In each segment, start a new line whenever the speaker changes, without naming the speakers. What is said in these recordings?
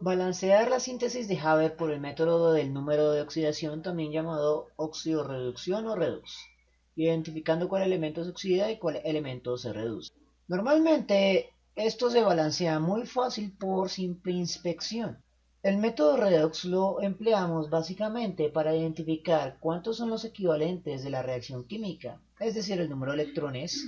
Balancear la síntesis de Haber por el método del número de oxidación, también llamado oxidorreducción o redox, identificando cuál elemento se oxida y cuál elemento se reduce. Normalmente esto se balancea muy fácil por simple inspección. El método redox lo empleamos básicamente para identificar cuántos son los equivalentes de la reacción química, es decir, el número de electrones,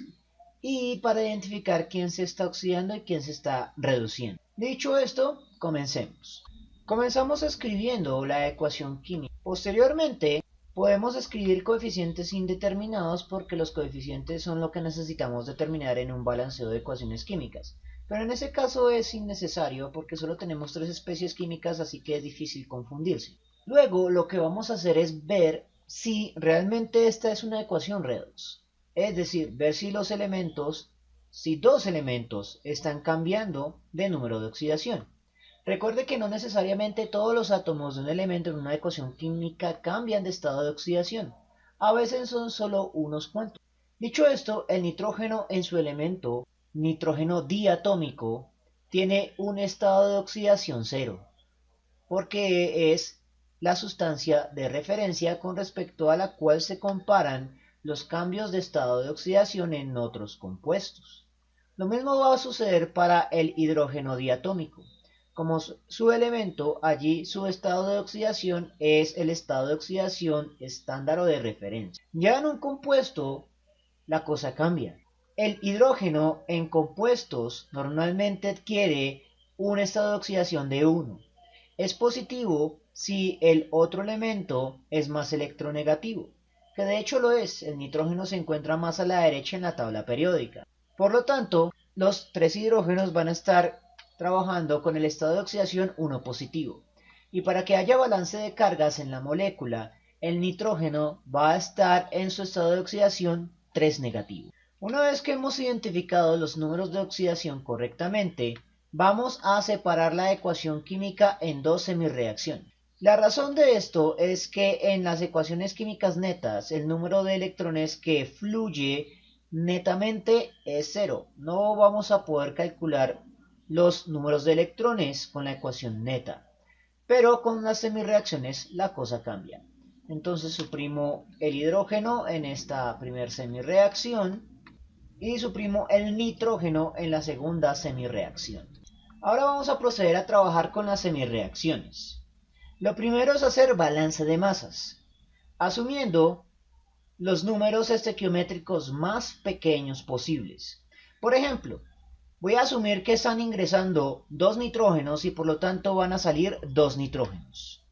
y para identificar quién se está oxidando y quién se está reduciendo. Dicho esto, comencemos. Comenzamos escribiendo la ecuación química. Posteriormente, podemos escribir coeficientes indeterminados porque los coeficientes son lo que necesitamos determinar en un balanceo de ecuaciones químicas. Pero en ese caso es innecesario porque solo tenemos tres especies químicas, así que es difícil confundirse. Luego, lo que vamos a hacer es ver si realmente esta es una ecuación redox. Es decir, ver si si dos elementos están cambiando de número de oxidación. Recuerde que no necesariamente todos los átomos de un elemento en una ecuación química cambian de estado de oxidación. A veces son solo unos cuantos. Dicho esto, el nitrógeno en su elemento nitrógeno diatómico tiene un estado de oxidación cero, porque es la sustancia de referencia con respecto a la cual se comparan los cambios de estado de oxidación en otros compuestos. Lo mismo va a suceder para el hidrógeno diatómico. Como su elemento, allí su estado de oxidación es el estado de oxidación estándar o de referencia. Ya en un compuesto, la cosa cambia. El hidrógeno en compuestos normalmente adquiere un estado de oxidación de 1. Es positivo si el otro elemento es más electronegativo, que de hecho lo es. El nitrógeno se encuentra más a la derecha en la tabla periódica. Por lo tanto, los tres hidrógenos van a estar trabajando con el estado de oxidación 1 positivo. Y para que haya balance de cargas en la molécula, el nitrógeno va a estar en su estado de oxidación 3 negativo. Una vez que hemos identificado los números de oxidación correctamente, vamos a separar la ecuación química en dos semirreacciones. La razón de esto es que en las ecuaciones químicas netas, el número de electrones que fluye netamente es cero. No vamos a poder calcular los números de electrones con la ecuación neta. Pero con las semirreacciones la cosa cambia. Entonces suprimo el hidrógeno en esta primera semirreacción y suprimo el nitrógeno en la segunda semirreacción. Ahora vamos a proceder a trabajar con las semirreacciones. Lo primero es hacer balance de masas, asumiendo los números estequiométricos más pequeños posibles. Por ejemplo, voy a asumir que están ingresando 2 nitrógenos y por lo tanto van a salir 2 nitrógenos.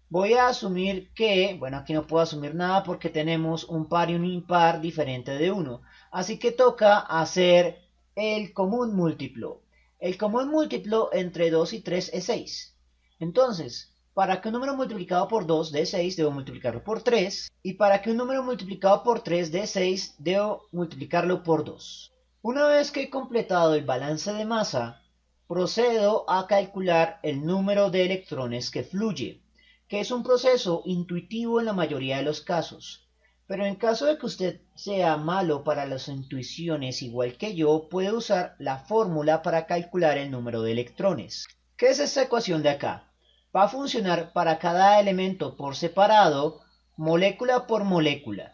Voy a asumir que, bueno, aquí no puedo asumir nada porque tenemos un par y un impar diferente de 1. Así que toca hacer el común múltiplo. El común múltiplo entre 2 y 3 es 6. Entonces, para que un número multiplicado por 2 dé 6, debo multiplicarlo por 3. Y para que un número multiplicado por 3 dé 6, debo multiplicarlo por 2. Una vez que he completado el balance de masa, procedo a calcular el número de electrones que fluye, que es un proceso intuitivo en la mayoría de los casos. Pero en caso de que usted sea malo para las intuiciones igual que yo, puede usar la fórmula para calcular el número de electrones. ¿Qué es esta ecuación de acá? Va a funcionar para cada elemento por separado, molécula por molécula,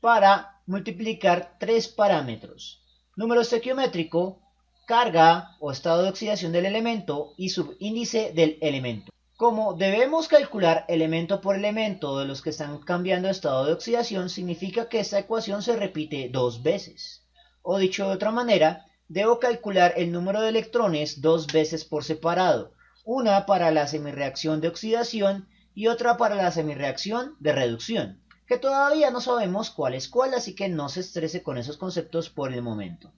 para multiplicar tres parámetros: número estequiométrico, carga o estado de oxidación del elemento y subíndice del elemento. Como debemos calcular elemento por elemento de los que están cambiando de estado de oxidación, significa que esta ecuación se repite dos veces. O dicho de otra manera, debo calcular el número de electrones dos veces por separado, una para la semirreacción de oxidación y otra para la semirreacción de reducción, que todavía no sabemos cuál es cuál, así que no se estrese con esos conceptos por el momento.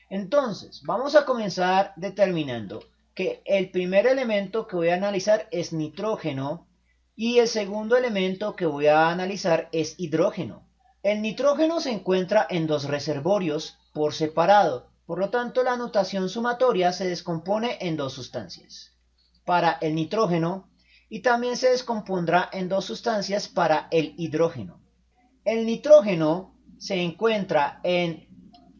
Entonces, vamos a comenzar determinando que el primer elemento que voy a analizar es nitrógeno y el segundo elemento que voy a analizar es hidrógeno. El nitrógeno se encuentra en dos reservorios por separado, por lo tanto la notación sumatoria se descompone en dos sustancias para el nitrógeno y también se descompondrá en dos sustancias para el hidrógeno. El nitrógeno se encuentra en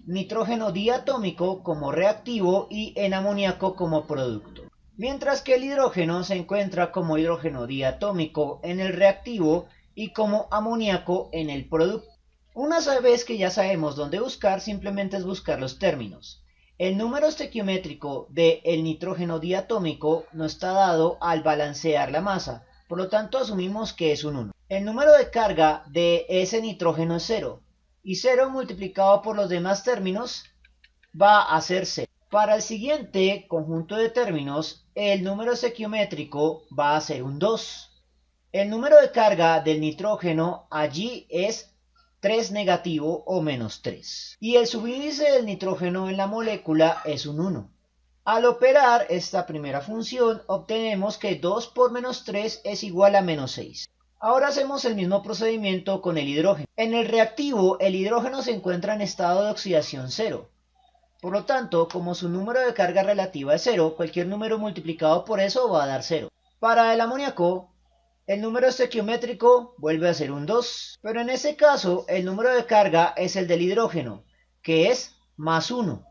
nitrógeno diatómico como reactivo y en amoníaco como producto. mientras que el hidrógeno se encuentra como hidrógeno diatómico en el reactivo y como amoníaco en el producto. Una vez que ya sabemos dónde buscar, simplemente es buscar los términos. El número estequiométrico del nitrógeno diatómico nos está dado al balancear la masa, por lo tanto asumimos que es un 1. El número de carga de ese nitrógeno es 0, y 0 multiplicado por los demás términos va a ser 0. Para el siguiente conjunto de términos, el número estequiométrico va a ser un 2. El número de carga del nitrógeno allí es 3 negativo o menos 3. Y el subíndice del nitrógeno en la molécula es un 1. Al operar esta primera función, obtenemos que 2 por menos 3 es igual a menos 6. Ahora hacemos el mismo procedimiento con el hidrógeno. En el reactivo, el hidrógeno se encuentra en estado de oxidación 0. Por lo tanto, como su número de carga relativa es 0, cualquier número multiplicado por eso va a dar 0. Para el amoníaco, el número estequiométrico vuelve a ser un 2, pero en ese caso el número de carga es el del hidrógeno, que es más 1,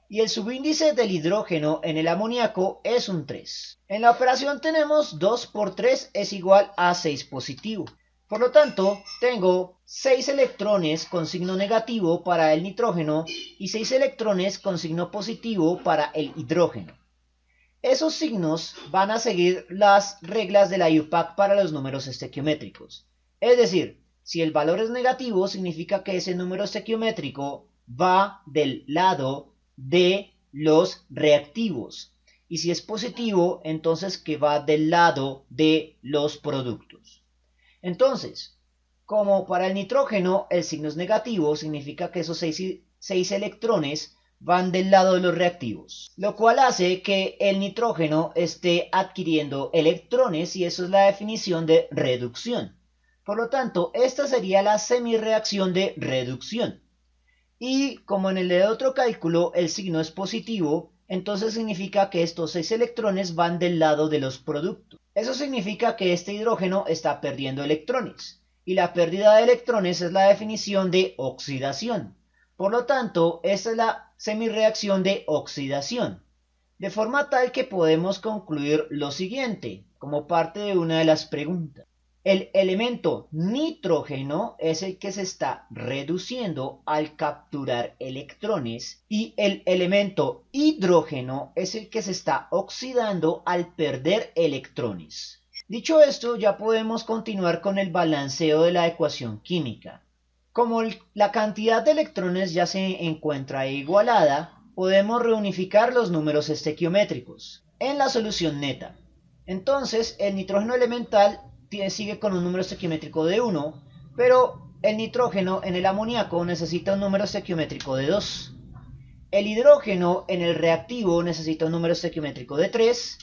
y el subíndice del hidrógeno en el amoníaco es un 3. En la operación tenemos 2 por 3 es igual a 6 positivo. Por lo tanto, tengo 6 electrones con signo negativo para el nitrógeno y 6 electrones con signo positivo para el hidrógeno. Esos signos van a seguir las reglas de la IUPAC para los números estequiométricos. Es decir, si el valor es negativo, significa que ese número estequiométrico va del lado de los reactivos. Y si es positivo, entonces que va del lado de los productos. Entonces, como para el nitrógeno el signo es negativo, significa que esos 6 electrones van del lado de los reactivos, lo cual hace que el nitrógeno esté adquiriendo electrones y eso es la definición de reducción. Por lo tanto, esta sería la semirreacción de reducción. Y como en el de otro cálculo el signo es positivo, entonces significa que estos 6 electrones van del lado de los productos. Eso significa que este hidrógeno está perdiendo electrones, y la pérdida de electrones es la definición de oxidación. Por lo tanto, esta es la semirreacción de oxidación, de forma tal que podemos concluir lo siguiente, como parte de una de las preguntas. El elemento nitrógeno es el que se está reduciendo al capturar electrones y el elemento hidrógeno es el que se está oxidando al perder electrones. Dicho esto, ya podemos continuar con el balanceo de la ecuación química. Como la cantidad de electrones ya se encuentra igualada, podemos reunificar los números estequiométricos en la solución neta. Entonces, el nitrógeno elemental sigue con un número estequiométrico de 1, pero el nitrógeno en el amoníaco necesita un número estequiométrico de 2. El hidrógeno en el reactivo necesita un número estequiométrico de 3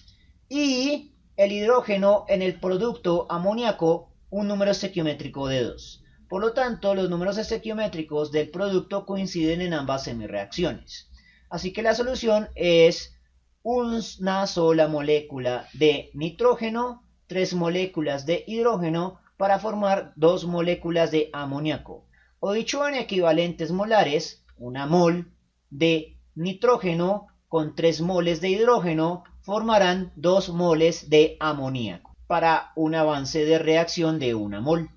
y el hidrógeno en el producto amoníaco un número estequiométrico de 2. Por lo tanto, los números estequiométricos del producto coinciden en ambas semirreacciones. Así que la solución es una sola molécula de nitrógeno, 3 moléculas de hidrógeno para formar 2 moléculas de amoníaco. O dicho en equivalentes molares, una mol de nitrógeno con 3 moles de hidrógeno formarán 2 moles de amoníaco para un avance de reacción de 1 mol.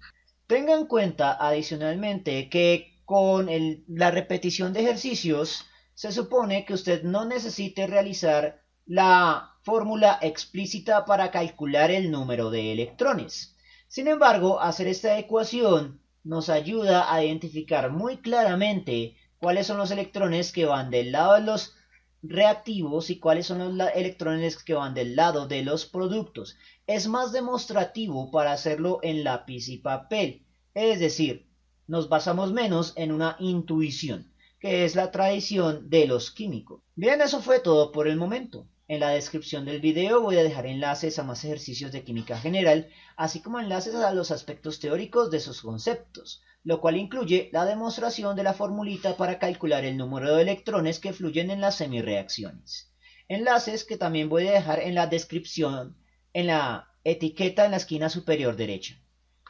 Tenga en cuenta adicionalmente que con la repetición de ejercicios se supone que usted no necesite realizar la fórmula explícita para calcular el número de electrones. Sin embargo, hacer esta ecuación nos ayuda a identificar muy claramente cuáles son los electrones que van del lado de los reactivos y cuáles son los electrones que van del lado de los productos. Es más demostrativo para hacerlo en lápiz y papel, es decir, nos basamos menos en una intuición, que es la tradición de los químicos. Bien, eso fue todo por el momento. En la descripción del video voy a dejar enlaces a más ejercicios de química general, así como enlaces a los aspectos teóricos de sus conceptos, lo cual incluye la demostración de la formulita para calcular el número de electrones que fluyen en las semirreacciones. Enlaces que también voy a dejar en la descripción, en la etiqueta en la esquina superior derecha.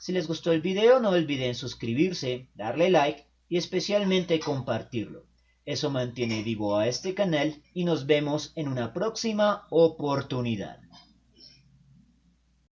Si les gustó el video, no olviden suscribirse, darle like y especialmente compartirlo. Eso mantiene vivo a este canal y nos vemos en una próxima oportunidad.